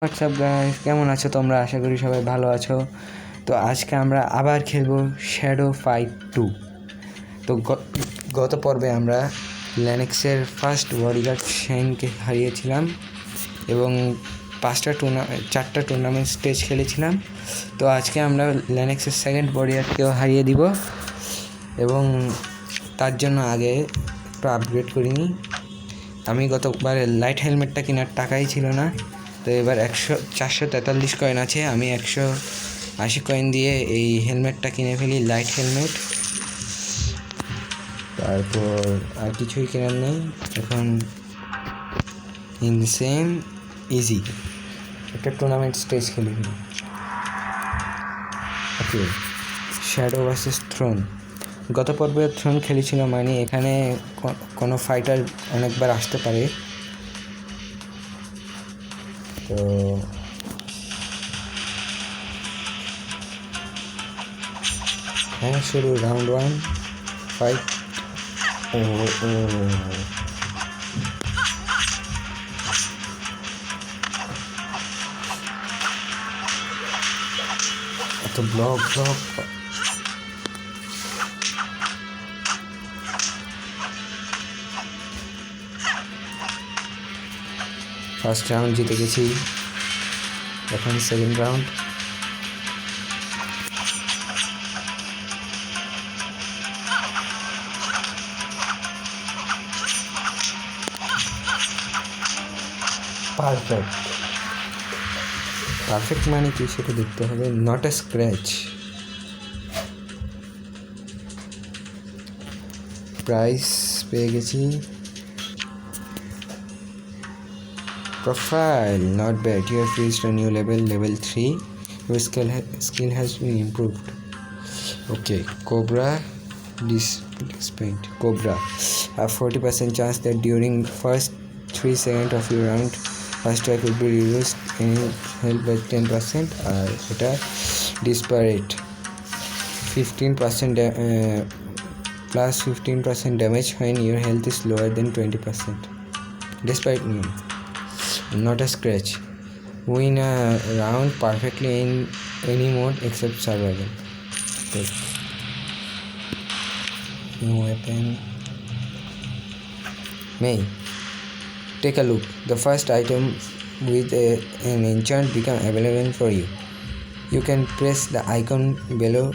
WhatsApp guys, কেমন আছো তোমরা? আশা করি সবাই ভালো আছো। তো আজকে আমরা আবার খেলবো শ্যাডো ফাইট 2। তো গত পর্বে আমরা ল্যানেক্সের ফার্স্ট বডিগার্ড শেনকে হারিয়েছিলাম এবং 4টা টুর্নামেন্ট স্টেজ খেলেছিলাম। তো আজকে আমরা ল্যানেক্সের সেকেন্ড বডিগার্ডকেও হারিয়ে দিব এবং তার জন্য আগে একটু আপগ্রেড করিনি। আমি গতবারে লাইট হেলমেটটা কেনার টাকাই ছিল না, তো এবার 443 কয়েন আছে। আমি 180 কয়েন দিয়ে এই হেলমেটটা কিনে ফেলি, লাইট হেলমেট। তারপর আর কিছুই কেনার নেই। এখন ইনসেন ইজি একটা টুর্নামেন্ট স্টেজ খেলি। ওকে, শ্যাডো ভার্সেস থ্রোন। গত পর্বে থ্রোন খেলেছিল, মানে এখানে কোনো ফাইটার অনেকবার আসতে পারে। তো হ্যাঁ, শুরু রাউন্ড 1 ফাইট। ও এত ব্লক ফার্স্ট রাউন্ড জিতে গেছি, এখন সেকেন্ড রাউন্ড। পারফেক্ট মানে কি সেটা দেখতে হবে। Not a scratch. প্রাইস পেয়ে গেছি। Profile not bad, you have reached a new level 3. Your skill has been improved. Okay, Cobra Dispaint. Cobra have 40% chance that during first 3 seconds of your round first strike will be reduced in health by 10%. আর এটা Disparate 15% plus 15% damage when your health is lower than 20%. Despite not a scratch. Win a round perfectly in any mode except survival. Good. New weapon. May. Take a look. The first item with an enchant become available for you. You can press the icon below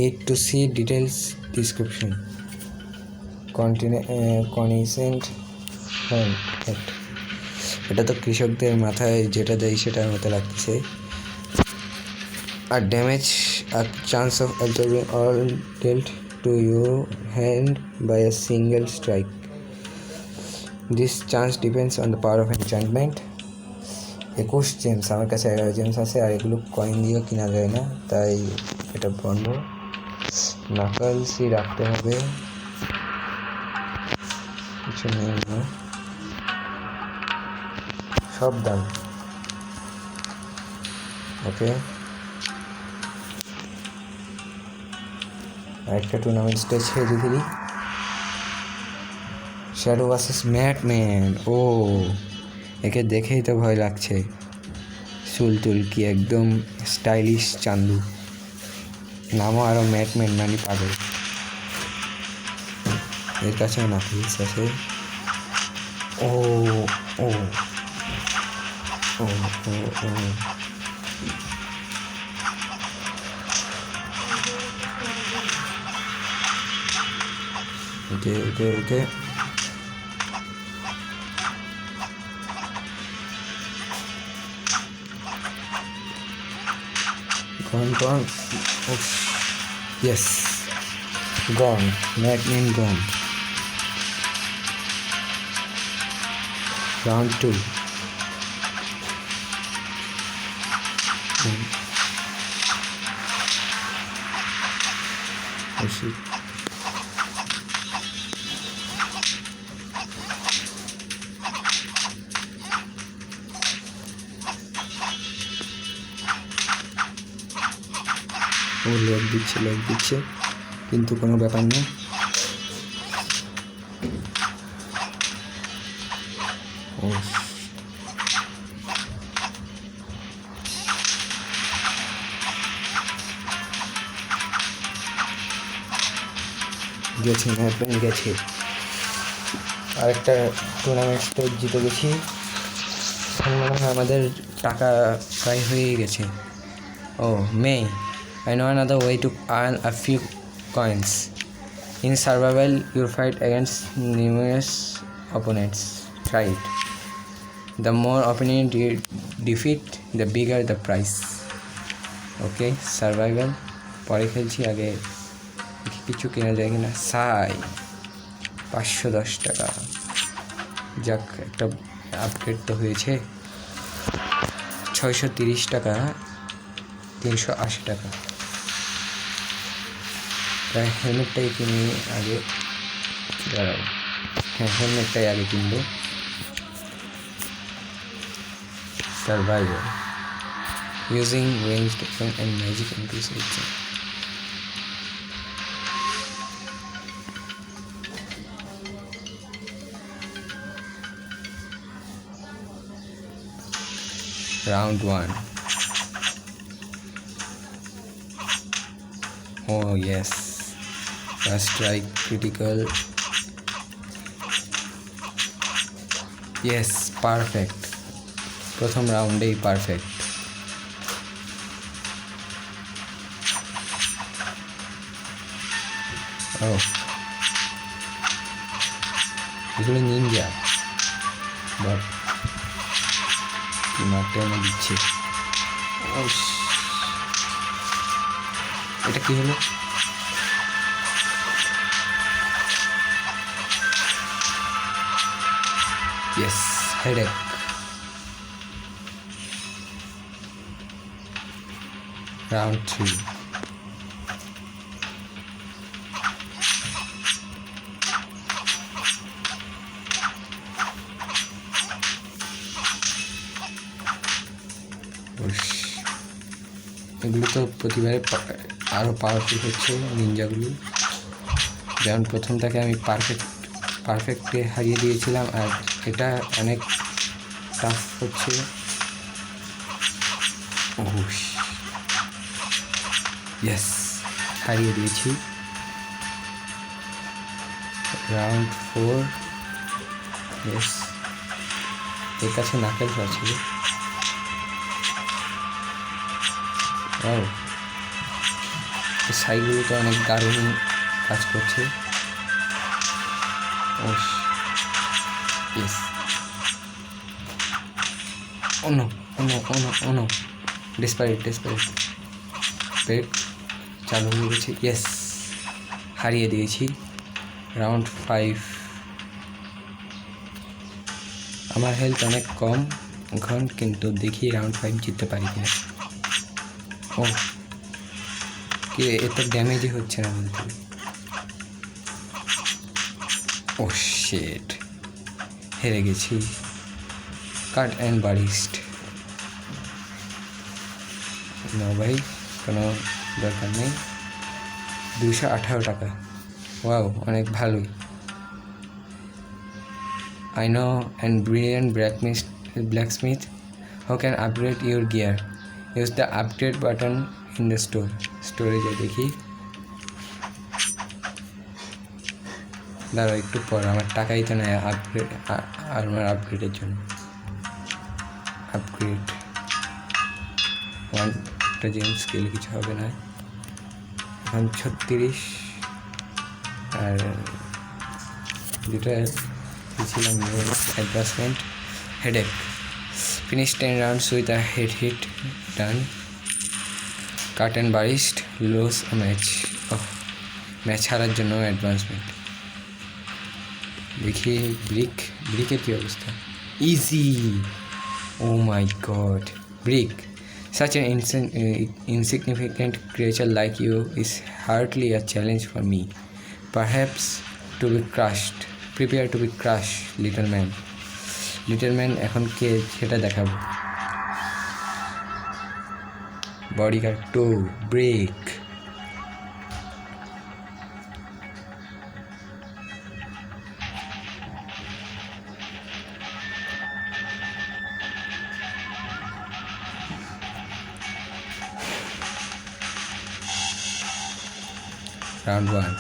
it to see details description. Connaissant Head. এটা তো কৃষকদের মাথায় যেটা দেয় সেটার মতো লাগছে। আর ড্যামেজ আর chance of absorbing all dealt to your hand by a single strike. This chance depends on the power of enchantment. 21 James, আমার কাছে 11 জেমস আছে, আর এগুলো কয়েন দিয়েও কেনা যায় না, তাই এটা বন্ধ। নাকলসই রাখতে হবে, কিছু নেই না, সব দাম। ওকে, একটা টুর্নামেন্ট স্টেজ খেলে ফেলি। Shadow versus ম্যাটম্যান। ও, একে দেখেই তো ভয় লাগছে। চুল কি একদম স্টাইলিশ চান্দু। নামও আরও ম্যাটম্যান, মানে পাগল। এর কাছেও নাকলস আছে। ও ও ও ও ও ওকে gone. Oh, yes, gone. Madman gone. Round 2. Oh shit. ও লেগ দিচ্ছে কিন্তু কোনো ব্যাপার না। গেছে, ম্যাপম্যান গেছে। আরেকটা টুর্নামেন্ট তো জিতে গেছি। এখন মনে হয় আমাদের টাকা প্রায় হয়ে গেছে। ও মে, I know another way to earn a few coins. In survival, you fight against numerous opponents. Try it. The more opponent you defeat, the bigger the prize. Okay, survival. পরে খেলছি, আগে কিছু কেনা যায় কিনা। 510 টাকা। যাক, একটা আপগ্রেড তো হয়েছে। 630 টাকা, 380 টাকা। তাই হেলমেটটাই কিনে আগে, দাঁড়াও, হ্যাঁ হেলমেটটাই আগে কিনবো। Survival using range different and magic increase it's. Round 1. Oh yes, first strike critical. Yes, perfect. প্রথম রাউন্ডেই পারফেক্ট। ও এগুলো নিনজা, বাট মারতে এনে দিচ্ছে। এটা কি হলো? Yes, headache. রাউন্ড 3. এগুলো তো প্রতিবারে আরও পাওয়ারফুল হচ্ছে নিনজাগুলি। যেমন প্রথমটাকে আমি পারফেক্টে হারিয়ে দিয়েছিলাম, আর এটা অনেক টাফ হচ্ছে। ইয়েস, হারিয়ে দিয়েছি। রাউন্ড 4. ইয়েস, এর কাছে নাকেলস আছে। এই সাইডগুলো তো অনেক দারুণ কাজ করছে। ইয়েস, অনো ডেসপারেট ব্রেক চালু হয়ে গেছে। ইয়েস, হারিয়ে দিয়েছি। রাউন্ড 5. আমার হেলথ অনেক কম এখন, কিন্তু দেখি রাউন্ড 5 জিততে পারি কিনা। ও কি, এত ড্যামেজই হচ্ছে না বলতে। ও শিট, হেরে গেছি। Cut and burst. না ভাই, কোনো দরকার নেই। 218 টাকা। ওয়াও, অনেক ভালোই। I know and brilliant blacksmith who can upgrade your gear. Use the upgrade button in the store. Storage এ দেখি। দাঁড়াও একটু পর, আমার টাকাই তো নেয় আপগ্রেড, আমার আপগ্রেডের জন্য। আপগ্রেড 1টা জেম স্কেল কিছু হবে না। এখন 36 আর দুটা দিয়েছিলাম advancement. Headache. Finish 10 rounds with a head hit. Done. Cut and burst loss a match. Match হারার জন্য অ্যাডভান্সমেন্ট। দেখি ব্রিকের কী অবস্থা। Easy. Oh my god, brick. Such an insignificant creature like you is hardly a challenge for me. Perhaps to be crushed. Prepare to be crushed, little man. Little man এখন কে সেটা দেখাবো। Bodyguard 2, break. Round 1.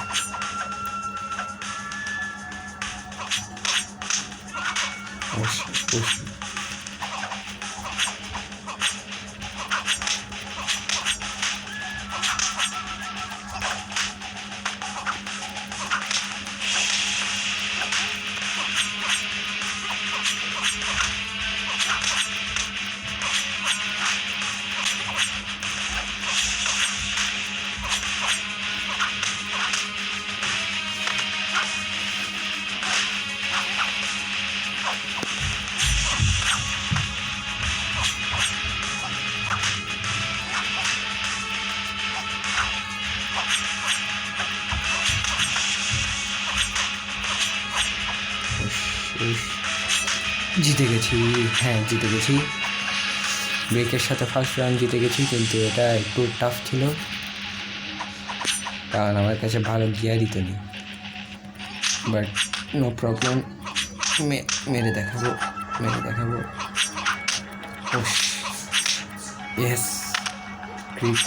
জিতে গেছি, হ্যাঁ জিতে গেছি। ব্রেকের সাথে ফার্স্ট রাউন্ড জিতে গেছি, কিন্তু এটা একটু টাফ ছিল কারণ আমার কাছে ভালো গিয়ারই তো নেই। বাট নো প্রবলেম, মেরে দেখাবো। Yes, great.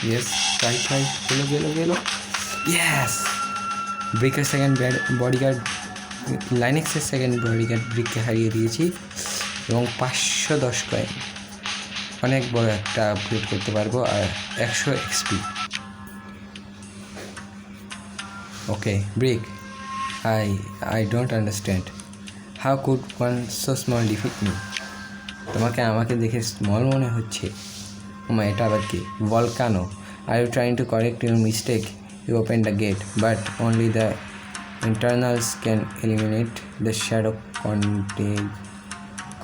ইয়েস, রাইট গেল। ইয়েস, ব্রেকের সেকেন্ড বডিগার্ড, লাইনেক্সের সেকেন্ড বডিগার্ড ব্রেককে হারিয়ে দিয়েছি এবং 510 কয়েন, অনেক বড় একটা আপগ্রেড করতে পারবো, আর 100 XP. Okay, break. I don't understand. How could one so small defeat me? আমাকে দেখে স্মল মনে হচ্ছে? এটা আবার কি? Volcano, are you trying to correct your mistake? You opened the gate, but only the internals can eliminate the shadow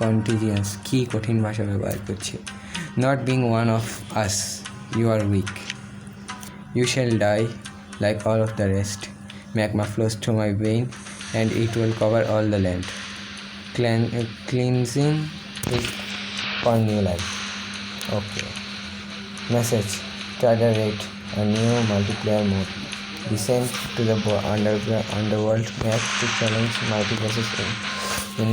contagions. কি কঠিন ভাষা ব্যবহার করছে। Not being one of us, you are weak. You shall die like all of the rest. Magma flows through my vein and it will cover all the land. Cleansing is for new life. Okay. Message: Trader Rate, a new multiplayer mode. Descend to the underworld map to challenge multiverses in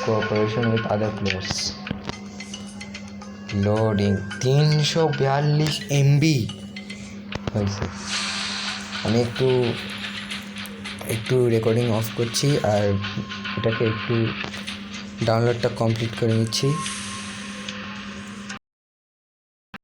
cooperation with other players. Loading 342 MB হয়েছে। আমি একটু recording of করছি আর এটাকে একটু ডাউনলোডটা complete করে নিচ্ছি।